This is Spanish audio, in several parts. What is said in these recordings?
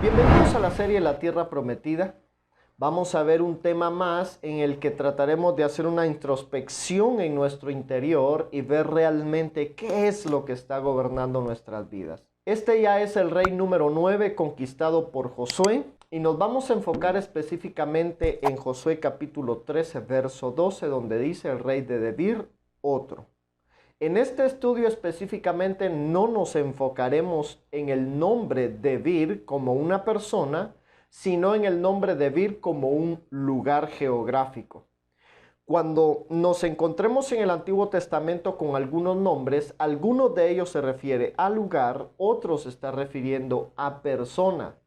Bienvenidos a la serie La Tierra Prometida. Vamos a ver un tema más en el que trataremos de hacer una introspección en nuestro interior y ver realmente qué es lo que está gobernando nuestras vidas. Este ya es el rey número 9 conquistado por Josué y nos vamos a enfocar específicamente en Josué capítulo 13, verso 12, donde dice el rey de Debir, otro. En este estudio específicamente no nos enfocaremos en el nombre Debir como una persona, sino en el nombre Debir como un lugar geográfico. Cuando nos encontremos en el Antiguo Testamento con algunos nombres, algunos de ellos se refiere a lugar, otros se está refiriendo a persona.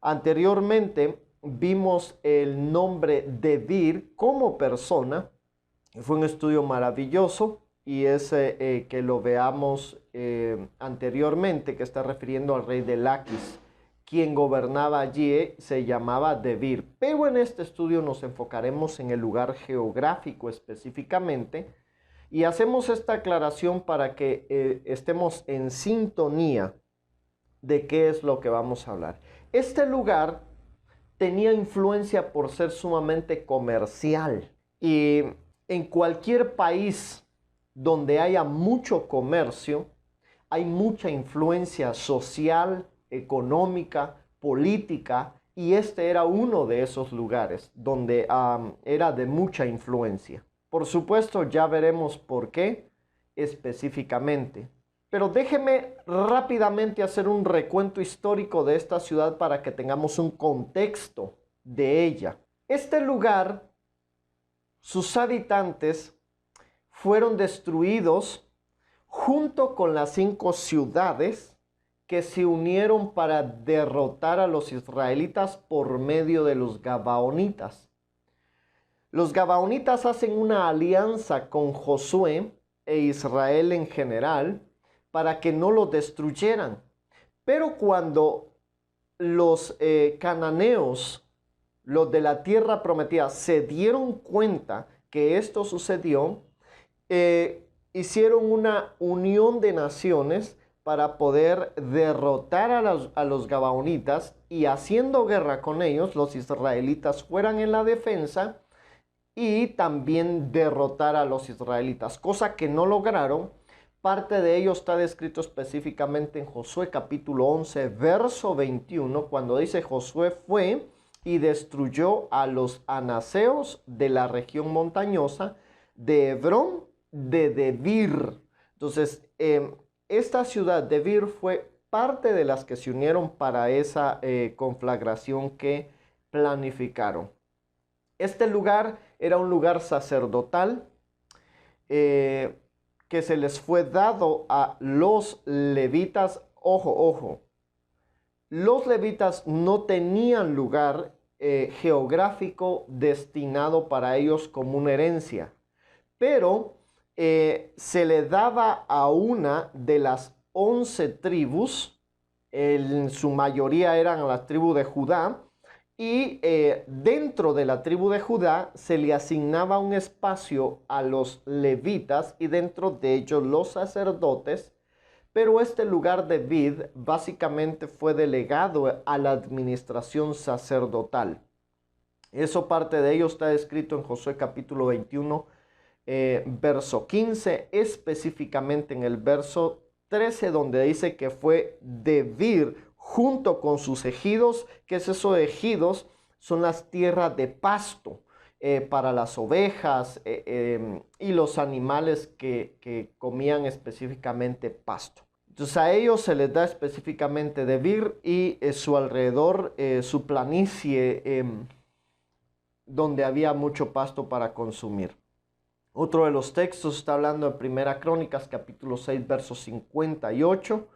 Anteriormente vimos el nombre Debir como persona. Fue un estudio maravilloso. Y es que lo veamos anteriormente, que está refiriendo al rey de Laquis, quien gobernaba allí, se llamaba Debir. Pero en este estudio nos enfocaremos en el lugar geográfico específicamente y hacemos esta aclaración para que estemos en sintonía de qué es lo que vamos a hablar. Este lugar tenía influencia por ser sumamente comercial y en cualquier país donde haya mucho comercio, hay mucha influencia social, económica, política, y este era uno de esos lugares donde era de mucha influencia. Por supuesto, ya veremos por qué específicamente. Pero déjeme rápidamente hacer un recuento histórico de esta ciudad para que tengamos un contexto de ella. Este lugar, sus habitantes fueron destruidos junto con las 5 ciudades que se unieron para derrotar a los israelitas por medio de los gabaonitas. Los gabaonitas hacen una alianza con Josué e Israel en general para que no lo destruyeran. Pero cuando los cananeos, los de la tierra prometida, se dieron cuenta que esto sucedió, hicieron una unión de naciones para poder derrotar a los gabaonitas, y haciendo guerra con ellos, los israelitas fueran en la defensa y también derrotar a los israelitas, cosa que no lograron. Parte de ello está descrito específicamente en Josué capítulo 11, verso 21, cuando dice: Josué fue y destruyó a los anaseos de la región montañosa de Hebrón, de Debir. Entonces, esta ciudad Debir fue parte de las que se unieron para esa conflagración que planificaron. Este lugar era un lugar sacerdotal que se les fue dado a los levitas. Ojo, los levitas no tenían lugar geográfico destinado para ellos como una herencia, pero se le daba a una de las 11 tribus, en su mayoría eran las tribus de Judá, y dentro de la tribu de Judá se le asignaba un espacio a los levitas y dentro de ellos los sacerdotes, pero este lugar de Vid básicamente fue delegado a la administración sacerdotal. Eso, parte de ello está escrito en Josué capítulo 21, verso 15, específicamente en el verso 13, donde dice que fue Debir junto con sus ejidos. ¿Qué es eso de ejidos? Son las tierras de pasto para las ovejas y los animales que comían específicamente pasto. Entonces a ellos se les da específicamente Debir y su alrededor, su planicie, donde había mucho pasto para consumir. Otro de los textos está hablando de Primera Crónicas, capítulo 6, verso 58.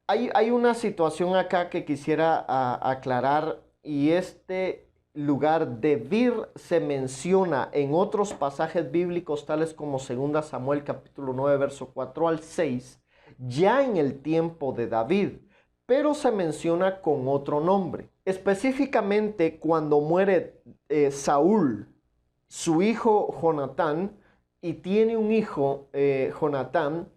Hay una situación acá que quisiera aclarar, y este lugar Debir se menciona en otros pasajes bíblicos, tales como 2 Samuel, capítulo 9, verso 4 al 6, ya en el tiempo de David, pero se menciona con otro nombre. Específicamente cuando muere Saúl, su hijo Jonatán, y tiene un hijo, Jonatán,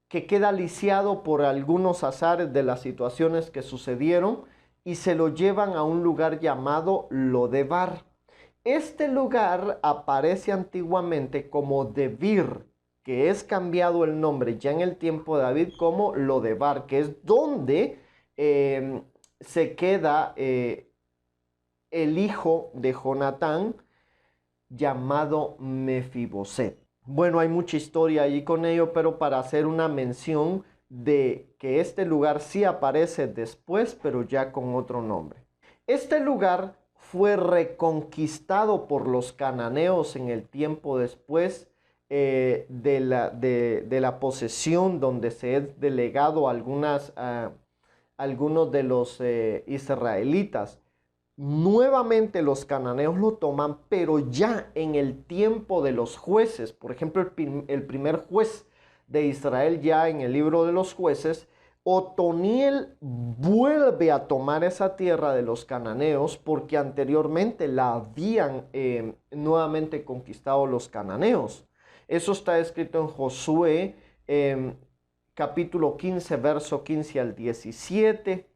que queda lisiado por algunos azares de las situaciones que sucedieron, y se lo llevan a un lugar llamado Lodebar. Este lugar aparece antiguamente como Debir, que es cambiado el nombre ya en el tiempo de David como Lodebar, que es donde se queda el hijo de Jonatán llamado Mefiboset. Bueno, hay mucha historia allí con ello, pero para hacer una mención de que este lugar sí aparece después, pero ya con otro nombre. Este lugar fue reconquistado por los cananeos en el tiempo después de la posesión, donde se es delegado algunos de los israelitas. Nuevamente los cananeos lo toman, pero ya en el tiempo de los jueces. Por ejemplo, el primer juez de Israel, ya en el libro de los jueces, Otoniel vuelve a tomar esa tierra de los cananeos porque anteriormente la habían nuevamente conquistado los cananeos. Eso está escrito en Josué capítulo 15, verso 15 al 17.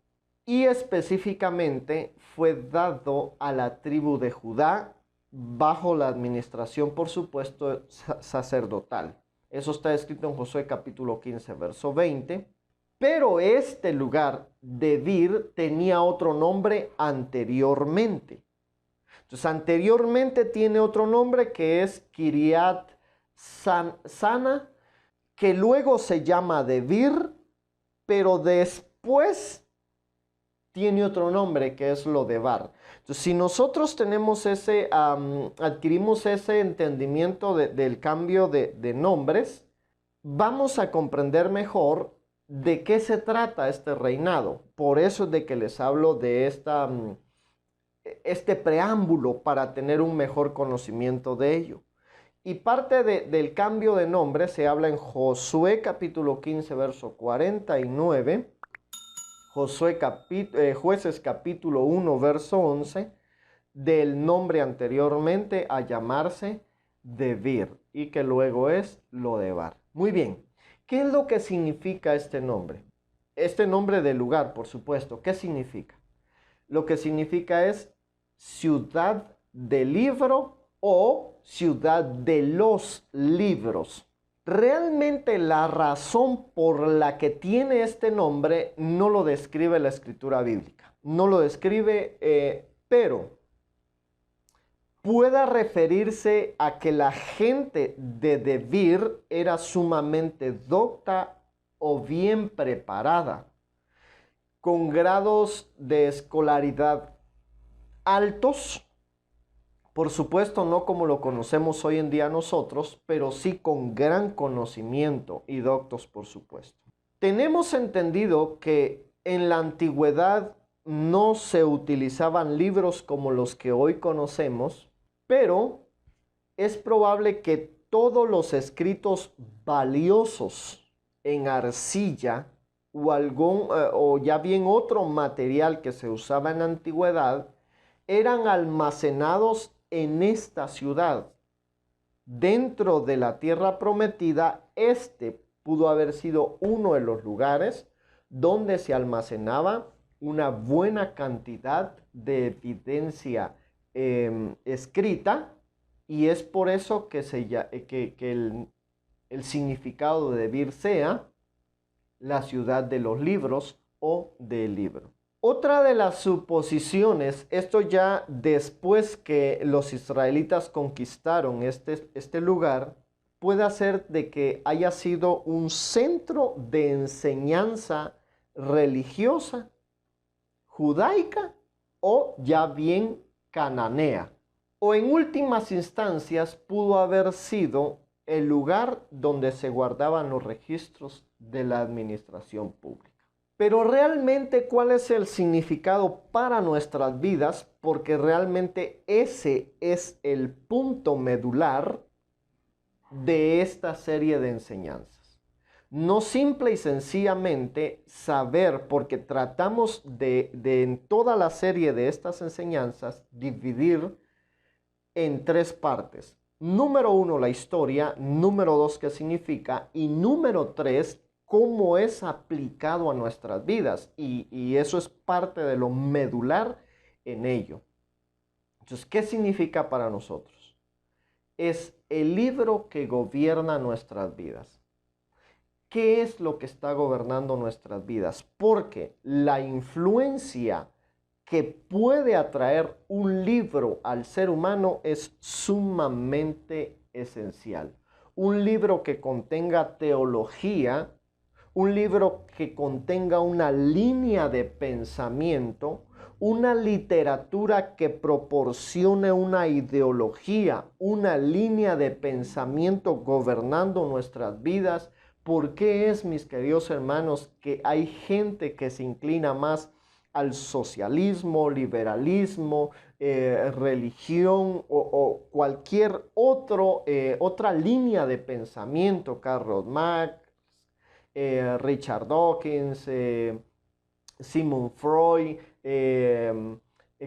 Y específicamente fue dado a la tribu de Judá bajo la administración, por supuesto, sacerdotal. Eso está escrito en Josué capítulo 15, verso 20. Pero este lugar, Debir, tenía otro nombre anteriormente. Entonces, anteriormente tiene otro nombre que es Kiriat Sana, que luego se llama Debir, pero después tiene otro nombre que es Lodebar. Entonces, si nosotros tenemos adquirimos ese entendimiento del cambio de nombres, vamos a comprender mejor de qué se trata este reinado. Por eso es de que les hablo de este preámbulo para tener un mejor conocimiento de ello. Y parte del cambio de nombre se habla en Josué capítulo 15, verso 49. Jueces capítulo 1, verso 11, del nombre anteriormente a llamarse Debir y que luego es Lodebar. Muy bien, ¿qué es lo que significa este nombre? Este nombre del lugar, por supuesto, ¿qué significa? Lo que significa es ciudad del libro o ciudad de los libros. Realmente la razón por la que tiene este nombre no lo describe la escritura bíblica. No lo describe, pero pueda referirse a que la gente de Debir era sumamente docta o bien preparada, con grados de escolaridad altos. Por supuesto, no como lo conocemos hoy en día nosotros, pero sí con gran conocimiento y doctos, por supuesto. Tenemos entendido que en la antigüedad no se utilizaban libros como los que hoy conocemos, pero es probable que todos los escritos valiosos en arcilla o ya bien otro material que se usaba en la antigüedad eran almacenados en esta ciudad. Dentro de la tierra prometida, este pudo haber sido uno de los lugares donde se almacenaba una buena cantidad de evidencia escrita, y es por eso que el significado de Debir sea la ciudad de los libros o del libro. Otra de las suposiciones, esto ya después que los israelitas conquistaron este lugar, puede ser de que haya sido un centro de enseñanza religiosa, judaica o ya bien cananea. O en últimas instancias pudo haber sido el lugar donde se guardaban los registros de la administración pública. Pero realmente, ¿cuál es el significado para nuestras vidas? Porque realmente ese es el punto medular de esta serie de enseñanzas. No simple y sencillamente saber, porque tratamos de en toda la serie de estas enseñanzas dividir en tres partes. Número 1, la historia. Número 2, qué significa. Y número 3, cómo es aplicado a nuestras vidas. Y eso es parte de lo medular en ello. Entonces, ¿qué significa para nosotros? Es el libro que gobierna nuestras vidas. ¿Qué es lo que está gobernando nuestras vidas? Porque la influencia que puede atraer un libro al ser humano es sumamente esencial. Un libro que contenga teología, un libro que contenga una línea de pensamiento, una literatura que proporcione una ideología, una línea de pensamiento gobernando nuestras vidas. ¿Por qué es, mis queridos hermanos, que hay gente que se inclina más al socialismo, liberalismo, religión o cualquier otra línea de pensamiento? Karl Marx, Richard Dawkins, Sigmund Freud,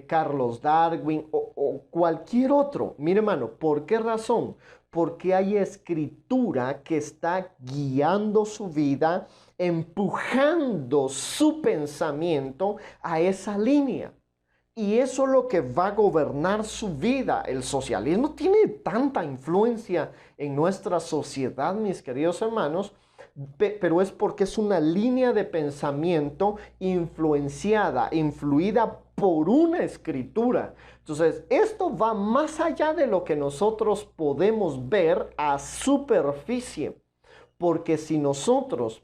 Carlos Darwin o cualquier otro. Mire, hermano, ¿por qué razón? Porque hay escritura que está guiando su vida, empujando su pensamiento a esa línea. Y eso es lo que va a gobernar su vida. El socialismo tiene tanta influencia en nuestra sociedad, mis queridos hermanos, pero es porque es una línea de pensamiento influida por una escritura. Entonces, esto va más allá de lo que nosotros podemos ver a superficie, porque si nosotros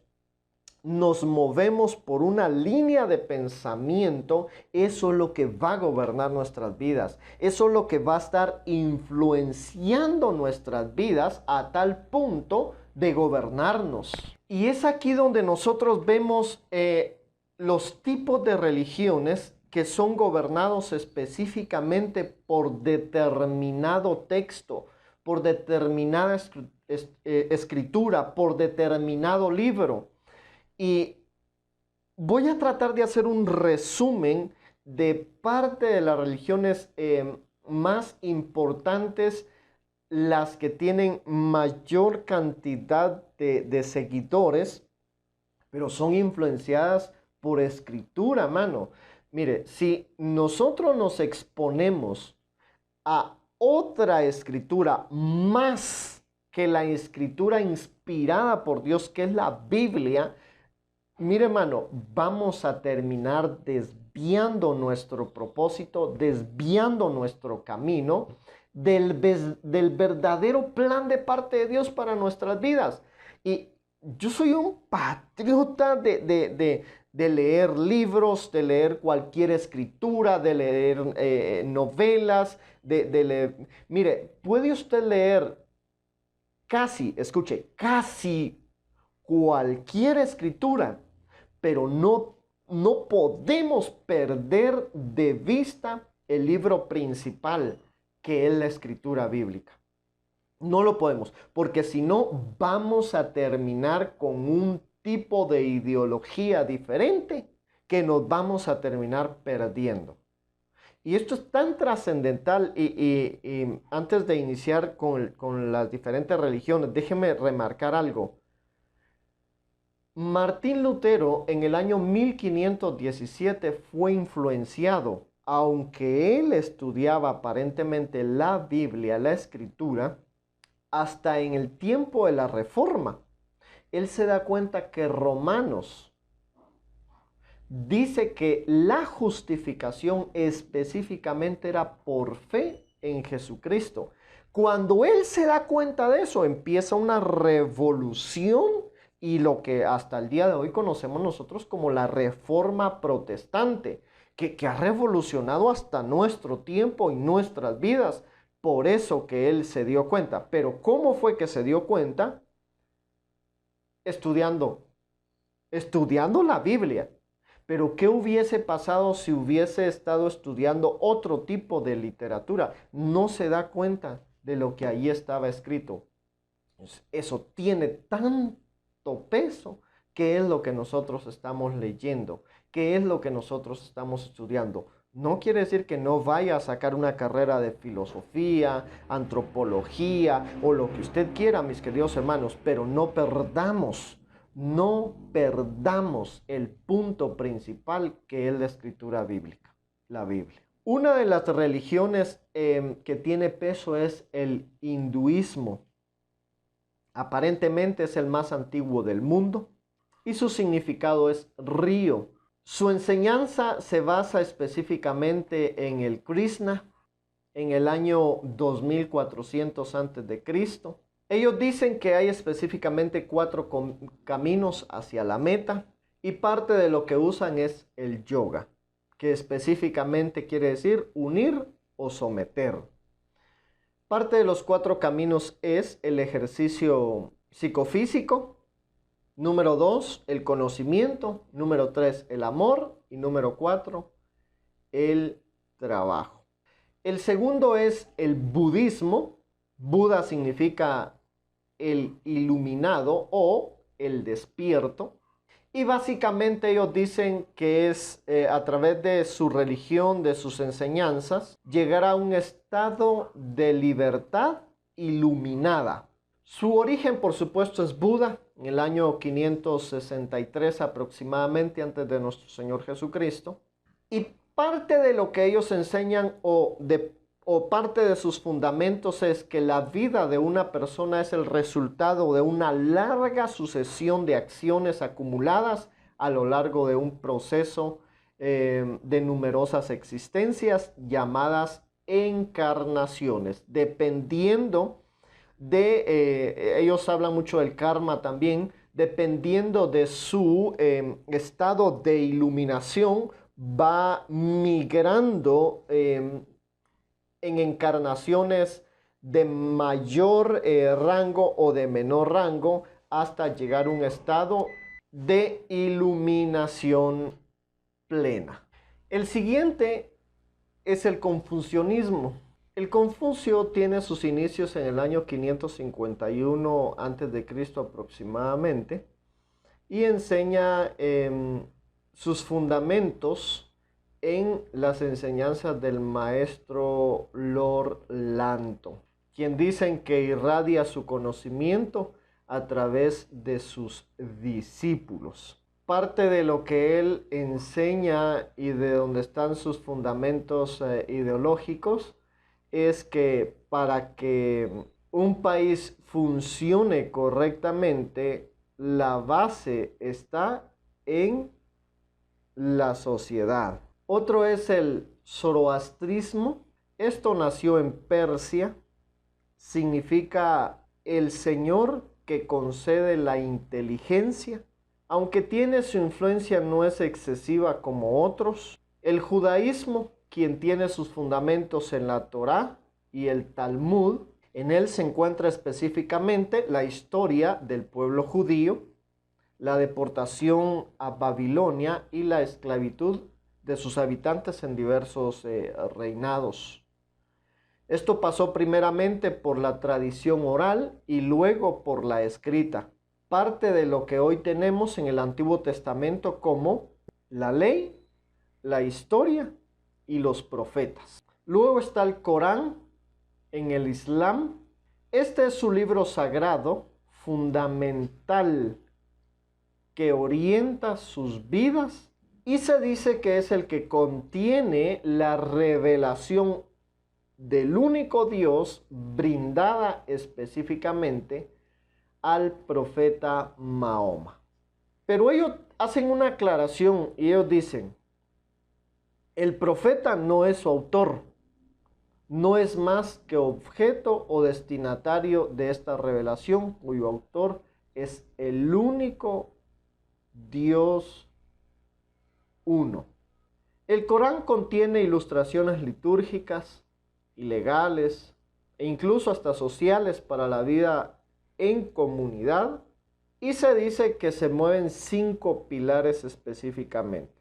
nos movemos por una línea de pensamiento, eso es lo que va a gobernar nuestras vidas. Eso es lo que va a estar influenciando nuestras vidas a tal punto de gobernarnos. Y es aquí donde nosotros vemos los tipos de religiones que son gobernados específicamente por determinado texto, por determinada escritura, por determinado libro. Y voy a tratar de hacer un resumen de parte de las religiones más importantes, las que tienen mayor cantidad de seguidores, pero son influenciadas por escritura, mano. Mire, si nosotros nos exponemos a otra escritura más que la escritura inspirada por Dios, que es la Biblia, mire, hermano, vamos a terminar desviando nuestro propósito, desviando nuestro camino del verdadero plan de parte de Dios para nuestras vidas. Y yo soy un patriota de leer libros, de leer cualquier escritura, de leer novelas, de leer. Mire, puede usted leer escuche, casi cualquier escritura, pero no podemos perder de vista el libro principal, que es la escritura bíblica. No lo podemos, porque si no vamos a terminar con un tipo de ideología diferente que nos vamos a terminar perdiendo. Y esto es tan trascendental y antes de iniciar con las diferentes religiones, déjeme remarcar algo. Martín Lutero en el año 1517 fue influenciado, aunque él estudiaba aparentemente la Biblia, la Escritura, hasta en el tiempo de la Reforma. Él se da cuenta que Romanos dice que la justificación específicamente era por fe en Jesucristo. Cuando él se da cuenta de eso, empieza una revolución y lo que hasta el día de hoy conocemos nosotros como la Reforma Protestante, que ha revolucionado hasta nuestro tiempo y nuestras vidas. Por eso que él se dio cuenta. Pero ¿cómo fue que se dio cuenta? Estudiando la Biblia. Pero ¿qué hubiese pasado si hubiese estado estudiando otro tipo de literatura? No se da cuenta de lo que ahí estaba escrito. Eso tiene tanto peso. ¿Qué es lo que nosotros estamos leyendo? ¿Qué es lo que nosotros estamos estudiando? No quiere decir que no vaya a sacar una carrera de filosofía, antropología o lo que usted quiera, mis queridos hermanos, pero no perdamos no perdamos el punto principal que es la escritura bíblica, la Biblia. Una de las religiones que tiene peso es el hinduismo. Aparentemente es el más antiguo del mundo y su significado es río. Su enseñanza se basa específicamente en el Krishna, en el año 2400 a.C. Ellos dicen que hay específicamente 4 caminos hacia la meta y parte de lo que usan es el yoga, que específicamente quiere decir unir o someter. Parte de los 4 caminos es el ejercicio psicofísico, número 2, el conocimiento, número 3, el amor y número 4, el trabajo. El segundo es el budismo. Buda significa el iluminado o el despierto. Y básicamente ellos dicen que es a través de su religión, de sus enseñanzas, llegar a un estado de libertad iluminada. Su origen, por supuesto, es Buda, en el año 563 aproximadamente antes de nuestro Señor Jesucristo. Y parte de lo que ellos enseñan o parte de sus fundamentos es que la vida de una persona es el resultado de una larga sucesión de acciones acumuladas a lo largo de un proceso de numerosas existencias llamadas encarnaciones, dependiendo de, ellos hablan mucho del karma también, dependiendo de su estado de iluminación, va migrando en encarnaciones de mayor rango o de menor rango hasta llegar a un estado de iluminación plena. El siguiente es el confucianismo. El Confucio tiene sus inicios en el año 551 a.C. aproximadamente y enseña sus fundamentos en las enseñanzas del maestro Lord Lanto, quien dicen que irradia su conocimiento a través de sus discípulos. Parte de lo que él enseña y de donde están sus fundamentos ideológicos es que para que un país funcione correctamente, la base está en la sociedad. Otro es el zoroastrismo. Esto nació en Persia. Significa el Señor que concede la inteligencia. Aunque tiene su influencia, no es excesiva como otros. El judaísmo, quien tiene sus fundamentos en la Torá y el Talmud, en él se encuentra específicamente la historia del pueblo judío, la deportación a Babilonia y la esclavitud de sus habitantes en diversos reinados. Esto pasó primeramente por la tradición oral y luego por la escrita. Parte de lo que hoy tenemos en el Antiguo Testamento como la ley, la historia y los profetas. Luego está el Corán en el Islam. Este es su libro sagrado, fundamental, que orienta sus vidas y se dice que es el que contiene la revelación del único Dios brindada específicamente al profeta Mahoma. Pero ellos hacen una aclaración y ellos dicen, el profeta no es su autor, no es más que objeto o destinatario de esta revelación, cuyo autor es el único Dios uno. El Corán contiene ilustraciones litúrgicas y legales e incluso hasta sociales para la vida en comunidad, y se dice que se mueven 5 pilares específicamente: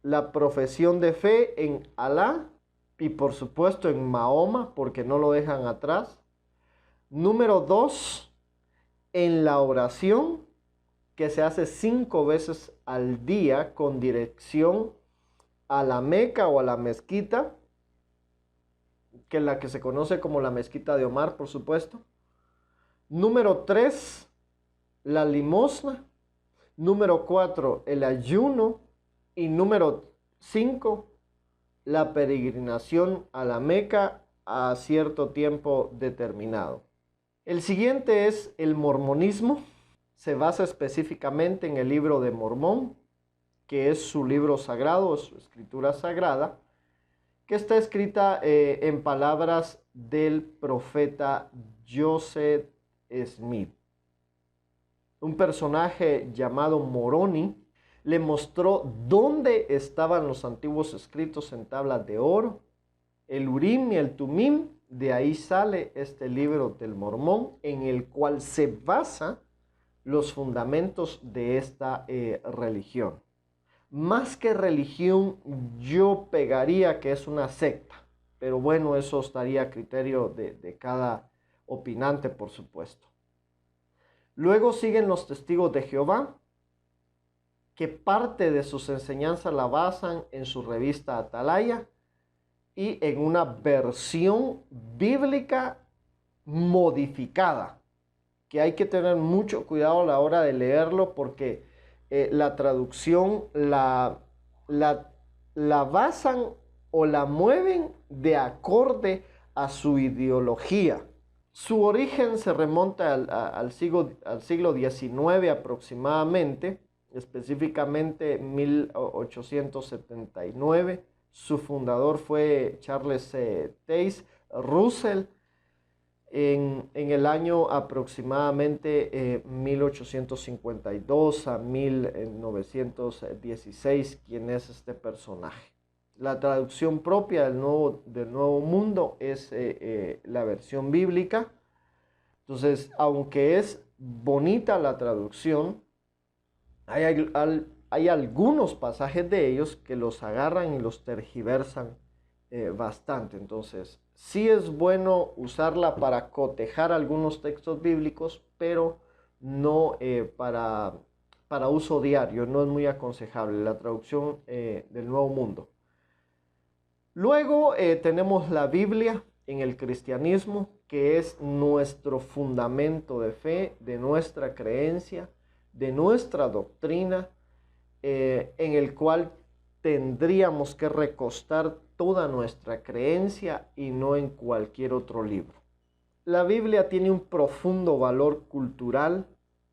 la profesión de fe en Alá y por supuesto en Mahoma, porque no lo dejan atrás. Número 2, en la oración, que se hace 5 veces al día con dirección a la Meca o a la mezquita, que es la que se conoce como la mezquita de Omar, por supuesto. Número 3, la limosna. Número 4, el ayuno. Y número 5, la peregrinación a la Meca a cierto tiempo determinado. El siguiente es el mormonismo. Se basa específicamente en el libro de Mormón, que es su libro sagrado, su escritura sagrada, que está escrita en palabras del profeta Joseph Smith. Un personaje llamado Moroni le mostró dónde estaban los antiguos escritos en tablas de oro, el Urim y el Tumim. De ahí sale este libro del Mormón, en el cual se basa los fundamentos de esta religión. Más que religión, yo pegaría que es una secta, pero bueno, eso estaría a criterio de cada opinante, por supuesto. Luego siguen los testigos de Jehová, que parte de sus enseñanzas la basan en su revista Atalaya y en una versión bíblica modificada, que hay que tener mucho cuidado a la hora de leerlo, porque la traducción la basan o la mueven de acorde a su ideología. Su origen se remonta al siglo XIX aproximadamente, específicamente 1879. Su fundador fue Charles Taze Russell. En el año aproximadamente 1852 a 1916, ¿quién es este personaje? La traducción propia del Nuevo Mundo es la versión bíblica. Entonces, aunque es bonita la traducción, hay algunos pasajes de ellos que los agarran y los tergiversan bastante. Entonces, sí es bueno usarla para cotejar algunos textos bíblicos, pero no para uso diario. No es muy aconsejable la traducción del Nuevo Mundo. Luego tenemos la Biblia en el cristianismo, que es nuestro fundamento de fe, de nuestra creencia, de nuestra doctrina, en el cual tendríamos que recostar toda nuestra creencia y no en cualquier otro libro. La Biblia tiene un profundo valor cultural,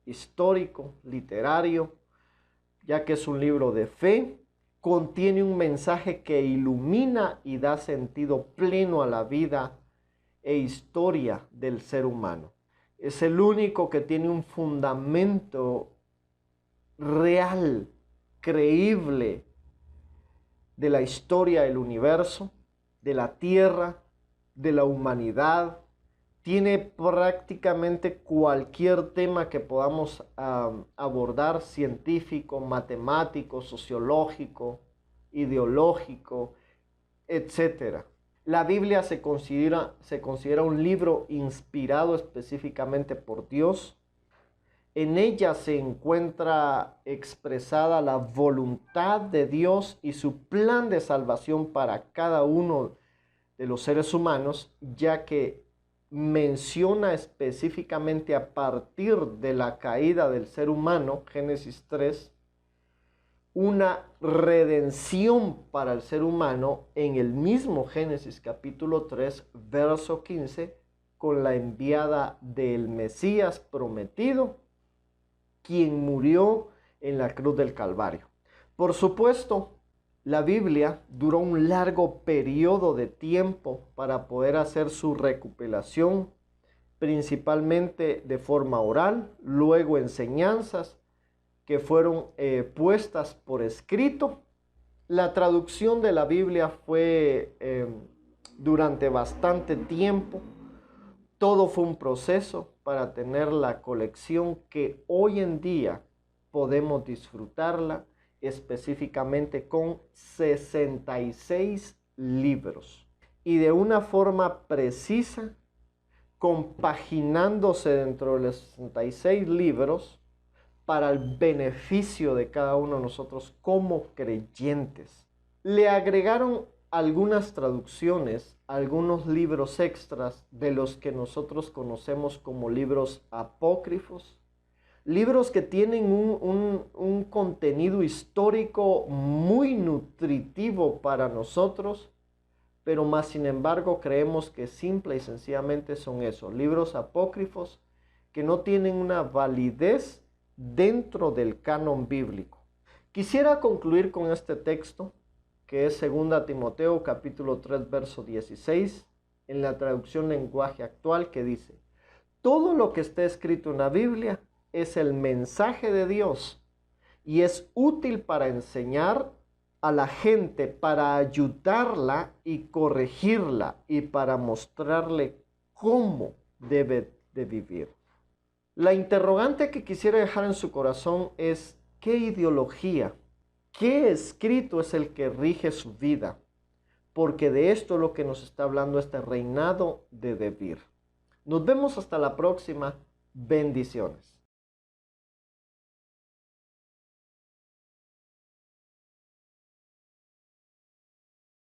histórico, literario, ya que es un libro de fe. Contiene un mensaje que ilumina y da sentido pleno a la vida e historia del ser humano. Es el único que tiene un fundamento real, creíble, de la historia del universo, de la tierra, de la humanidad. Tiene prácticamente cualquier tema que podamos abordar, científico, matemático, sociológico, ideológico, etc. La Biblia se considera un libro inspirado específicamente por Dios. En ella se encuentra expresada la voluntad de Dios y su plan de salvación para cada uno de los seres humanos, ya que menciona específicamente a partir de la caída del ser humano, Génesis 3, una redención para el ser humano en el mismo Génesis capítulo 3, verso 15, con la enviada del Mesías prometido, quien murió en la cruz del Calvario. Por supuesto, la Biblia duró un largo periodo de tiempo para poder hacer su recopilación, principalmente de forma oral, luego enseñanzas que fueron puestas por escrito. La traducción de la Biblia fue durante bastante tiempo. Todo fue un proceso para tener la colección que hoy en día podemos disfrutarla, específicamente con 66 libros. Y de una forma precisa, compaginándose dentro de los 66 libros para el beneficio de cada uno de nosotros como creyentes. Le agregaron algunas traducciones, algunos libros extras de los que nosotros conocemos como libros apócrifos, libros que tienen un contenido histórico muy nutritivo para nosotros, pero más sin embargo creemos que simple y sencillamente son eso, libros apócrifos que no tienen una validez dentro del canon bíblico. Quisiera concluir con este texto, que es 2 Timoteo capítulo 3, verso 16, en la traducción lenguaje actual, que dice: todo lo que está escrito en la Biblia es el mensaje de Dios y es útil para enseñar a la gente, para ayudarla y corregirla y para mostrarle cómo debe de vivir. La interrogante que quisiera dejar en su corazón es: ¿qué ideología, qué escrito es el que rige su vida? Porque de esto es lo que nos está hablando este reinado de David. Nos vemos hasta la próxima. Bendiciones.